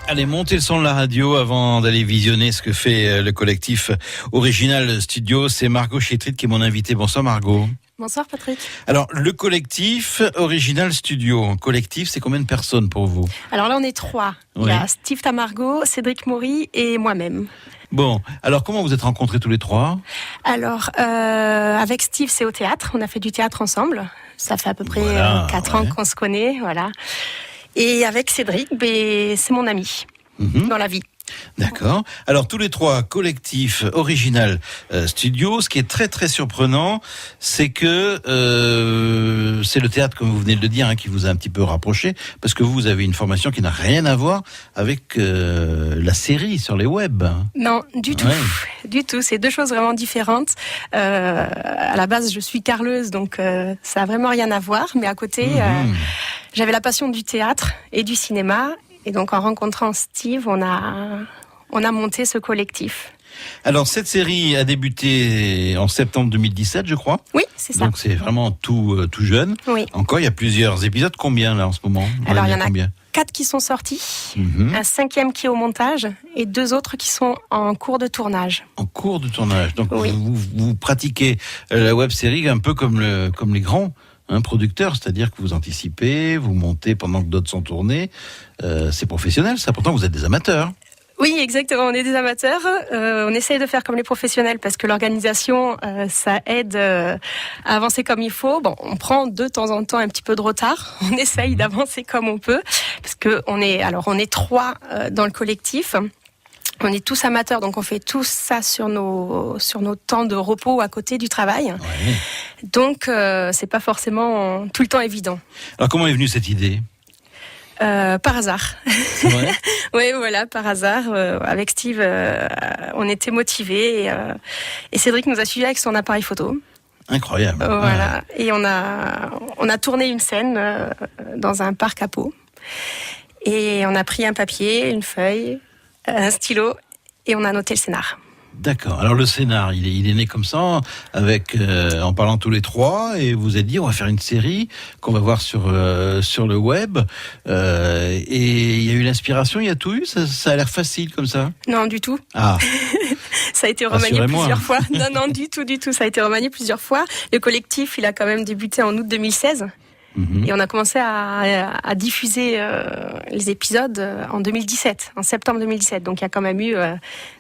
Allez, montez le son de la radio avant d'aller visionner ce que fait le collectif Original Studio. C'est Margot Chétrit qui est mon invitée. Bonsoir Margot. Bonsoir Patrick. Alors, le collectif Original Studio, collectif, c'est combien de personnes pour vous? Alors là, on est 3. Oui. Il y a Steve Tamargo, Cédric Maury et moi-même. Bon, alors comment vous êtes rencontrés tous les trois? Alors, avec Steve, c'est au théâtre. On a fait du théâtre ensemble. Ça fait à peu près 4 ans qu'on se connaît, voilà. Et avec Cédric, c'est mon ami dans la vie. D'accord. Alors tous les trois, collectif Original Studio. Ce qui est très très surprenant, c'est que c'est le théâtre, comme vous venez de le dire, qui vous a un petit peu rapproché, parce que vous avez une formation qui n'a rien à voir avec la série sur les web. Non, du tout. Ouais. Du tout. C'est deux choses vraiment différentes. À la base, je suis carleuse, donc ça a vraiment rien à voir. Mais à côté, j'avais la passion du théâtre et du cinéma. Et donc, en rencontrant Steve, on a monté ce collectif. Alors, cette série a débuté en septembre 2017, je crois. Oui, c'est ça. Donc, c'est vraiment tout jeune. Oui. Encore, il y a plusieurs épisodes. Combien, là, en ce moment? Alors, il y en a 4 qui sont sortis, un 5e qui est au montage et 2 autres qui sont en cours de tournage. En cours de tournage. Donc, oui. vous pratiquez la web-série un peu comme les grands producteurs, c'est-à-dire que vous anticipez, vous montez pendant que d'autres sont tournés. C'est professionnel, ça. Pourtant, vous êtes des amateurs. Oui, exactement. On est des amateurs. On essaye de faire comme les professionnels parce que l'organisation, ça aide à avancer comme il faut. Bon, on prend de temps en temps un petit peu de retard. On essaye d'avancer comme on peut parce que on est 3 dans le collectif. On est tous amateurs, donc on fait tout ça sur nos temps de repos à côté du travail. Ouais. Donc, c'est pas forcément tout le temps évident. Alors, comment est venue cette idée? Par hasard. C'est vrai? Oui, voilà, par hasard. Avec Steve, on était motivés et Cédric nous a suivis avec son appareil photo. Incroyable. Voilà. Ouais. Et on a tourné une scène dans un parc à Pau. Et on a pris un papier, une feuille, un stylo et on a noté le scénar. D'accord. Alors le scénar, il est né comme ça, en parlant tous les trois, et vous avez dit on va faire une série qu'on va voir sur le web. Et il y a eu l'inspiration, il y a tout eu. Ça a l'air facile comme ça. Non, du tout. Ah. Ça a été remanié plusieurs fois. Non, du tout. Ça a été remanié plusieurs fois. Le collectif, il a quand même débuté en août 2016. Et on a commencé à diffuser les épisodes en 2017, en septembre 2017. Donc il y a quand même eu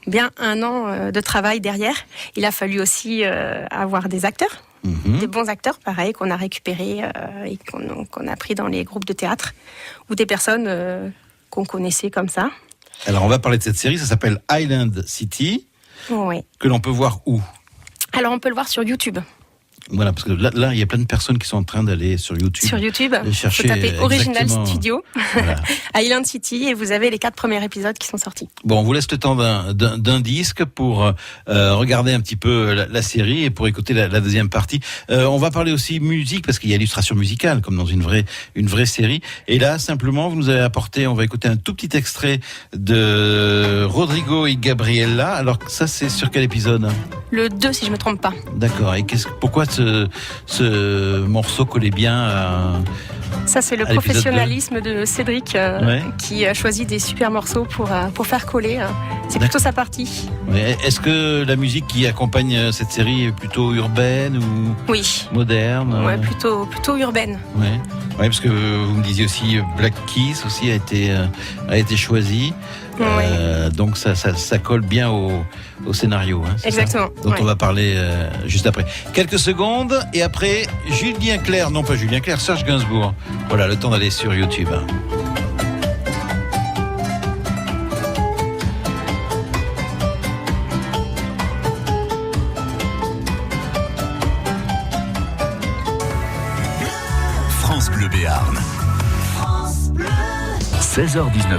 bien 1 an de travail derrière. Il a fallu aussi avoir des acteurs, des bons acteurs, pareil, qu'on a récupérés et qu'on a pris dans les groupes de théâtre, ou des personnes qu'on connaissait comme ça. Alors on va parler de cette série, ça s'appelle Island City, que l'on peut voir où? Alors on peut le voir sur YouTube. Voilà, parce que là, il y a plein de personnes qui sont en train d'aller sur YouTube. Sur YouTube, il faut taper Original Studio, voilà. Island City, et vous avez les 4 premiers épisodes qui sont sortis. Bon, on vous laisse le temps d'un disque pour regarder un petit peu la série et pour écouter la deuxième partie. On va parler aussi musique, parce qu'il y a illustration musicale, comme dans une vraie série. Et là, simplement, vous nous avez apporté, on va écouter un tout petit extrait de Rodrigo et Gabriela. Alors, ça, c'est sur quel épisode? Le 2, si je ne me trompe pas. D'accord. Et pourquoi ce morceau collait bien à... Ça, c'est le professionnalisme de Cédric qui a choisi des super morceaux pour faire coller. C'est plutôt sa partie. Ouais. Est-ce que la musique qui accompagne cette série est plutôt urbaine ou moderne? Ouais, plutôt urbaine. Ouais, parce que vous me disiez aussi Black Keys aussi a été choisi. Donc ça colle bien au scénario. Exactement. Dont on va parler juste après. Quelques secondes et après Serge Gainsbourg. Voilà, le temps d'aller sur YouTube. France Bleu Béarn. 16h-19h.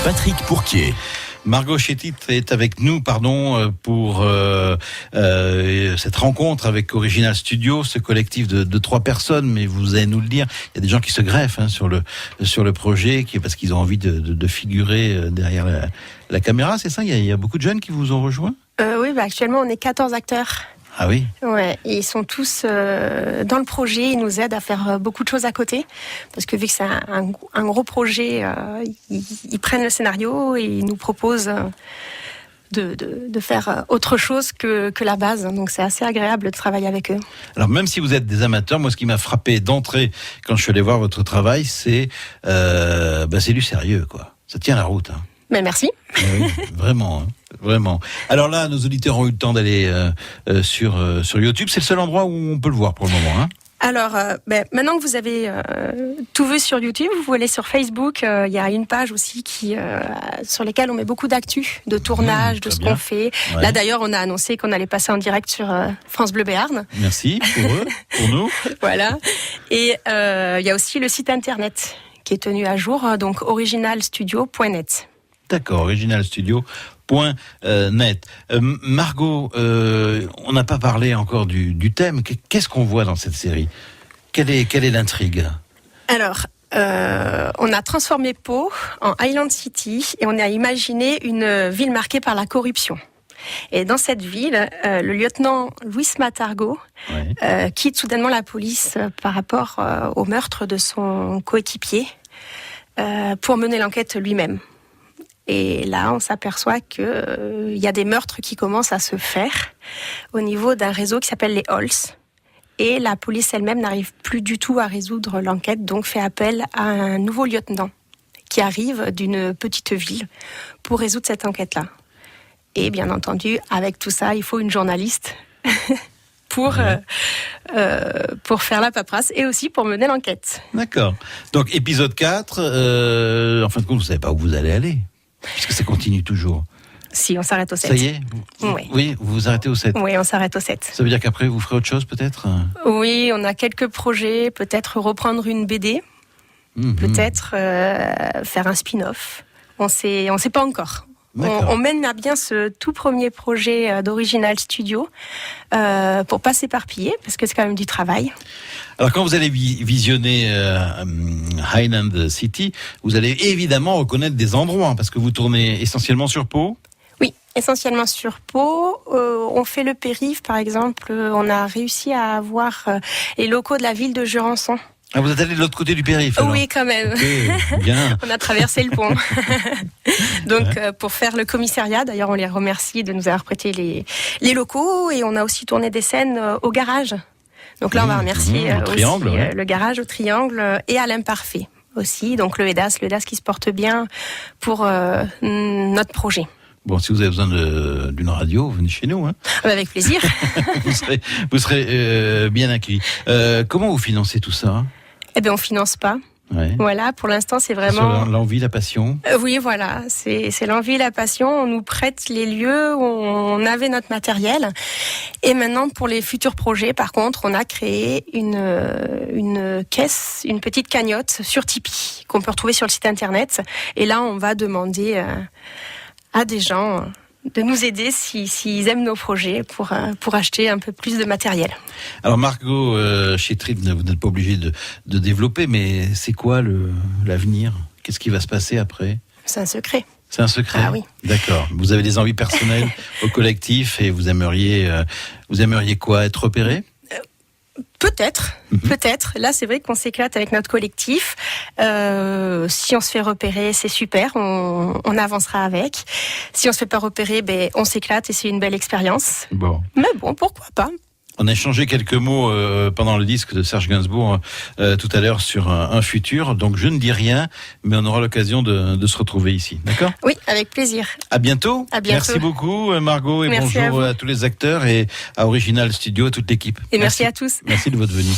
Patrick Pourquier. Margot Chétrit est avec nous, pour cette rencontre avec Original Studio, ce collectif de 3 personnes. Mais vous allez nous le dire, il y a des gens qui se greffent sur le projet, parce qu'ils ont envie de figurer derrière la caméra. C'est ça? Il y a beaucoup de jeunes qui vous ont rejoint? Oui, actuellement on est 14 acteurs. Ah oui. Ouais, et ils sont tous dans le projet, ils nous aident à faire beaucoup de choses à côté, parce que vu que c'est un gros projet, ils prennent le scénario et ils nous proposent de faire autre chose que la base. Donc c'est assez agréable de travailler avec eux. Alors même si vous êtes des amateurs, moi ce qui m'a frappé d'entrée quand je suis allé voir votre travail, c'est du sérieux, quoi. Ça tient la route. Hein. Mais merci. Oui, vraiment, hein, vraiment. Alors là, nos auditeurs ont eu le temps d'aller sur YouTube. C'est le seul endroit où on peut le voir pour le moment. Hein. Alors, maintenant que vous avez tout vu sur YouTube, vous pouvez aller sur Facebook. Il y a une page aussi sur laquelle on met beaucoup d'actu, de tournage, de ce qu'on fait. Ouais. Là, d'ailleurs, on a annoncé qu'on allait passer en direct sur France Bleu Béarn. Merci pour eux, pour nous. Voilà. Et il y a aussi le site internet qui est tenu à jour, donc originalstudio.net. D'accord, originalstudio.net. Margot, on n'a pas parlé encore du thème. Qu'est-ce qu'on voit dans cette série ? Quelle est l'intrigue ? Alors, on a transformé Pau en Highland City et on a imaginé une ville marquée par la corruption. Et dans cette ville, le lieutenant Luis Matargo quitte soudainement la police par rapport au meurtre de son coéquipier pour mener l'enquête lui-même. Et là, on s'aperçoit qu'il y a des meurtres qui commencent à se faire au niveau d'un réseau qui s'appelle les Halls. Et la police elle-même n'arrive plus du tout à résoudre l'enquête, donc fait appel à un nouveau lieutenant qui arrive d'une petite ville pour résoudre cette enquête-là. Et bien entendu, avec tout ça, il faut une journaliste pour faire la paperasse et aussi pour mener l'enquête. D'accord. Donc, épisode 4, en fin de compte, vous ne savez pas où vous allez aller, puisque ça continue toujours. Si, on s'arrête au 7. Ça y est ? Oui, vous vous arrêtez au 7. Oui, on s'arrête au 7. Ça veut dire qu'après, vous ferez autre chose, peut-être ? Oui, on a quelques projets, peut-être reprendre une BD, peut-être faire un spin-off. On sait pas encore. On mène à bien ce tout premier projet d'Original Studio pour pas s'éparpiller, parce que c'est quand même du travail. Alors quand vous allez visionner Highland City, vous allez évidemment reconnaître des endroits, parce que vous tournez essentiellement sur Pau. Oui, essentiellement sur Pau. On fait le périph', par exemple. On a réussi à avoir les locaux de la ville de Jurançon. Ah, vous êtes allé de l'autre côté du périph', alors ? Oui, quand même. Okay, bien. On a traversé le pont. Donc, pour faire le commissariat, d'ailleurs, on les remercie de nous avoir prêté les locaux. Et on a aussi tourné des scènes au garage. Donc là, on va remercier aussi le garage au Triangle et à l'Imparfait aussi. Donc le EDAS qui se porte bien pour notre projet. Bon, si vous avez besoin d'une radio, venez chez nous. Hein. Avec plaisir. vous serez bien accueillis. Comment vous financez tout ça ? Eh bien, on finance pas. Ouais. Voilà, pour l'instant, c'est vraiment... l'envie, la passion. Oui, voilà, c'est l'envie, la passion. On nous prête les lieux où on avait notre matériel. Et maintenant, pour les futurs projets, par contre, on a créé une caisse, une petite cagnotte sur Tipeee, qu'on peut retrouver sur le site internet. Et là, on va demander à des gens de nous aider s'ils aiment nos projets pour acheter un peu plus de matériel. Alors Margot, chez Trip, vous n'êtes pas obligé de développer, mais c'est quoi l'avenir ? Qu'est-ce qui va se passer après ? C'est un secret. C'est un secret ? Ah oui. D'accord. Vous avez des envies personnelles au collectif et vous aimeriez quoi ? Être repéré ? Peut-être. Là, c'est vrai qu'on s'éclate avec notre collectif. Si on se fait repérer, c'est super. On avancera avec. Si on se fait pas repérer, on s'éclate et c'est une belle expérience. Bon. Mais bon, pourquoi pas ? On a échangé quelques mots pendant le disque de Serge Gainsbourg tout à l'heure sur un futur. Donc je ne dis rien, mais on aura l'occasion de se retrouver ici. D'accord ? Oui, avec plaisir. À bientôt. À bientôt. Merci beaucoup Margot et merci bonjour à tous les acteurs et à Original Studio, à toute l'équipe. Et merci à tous. Merci de votre venue.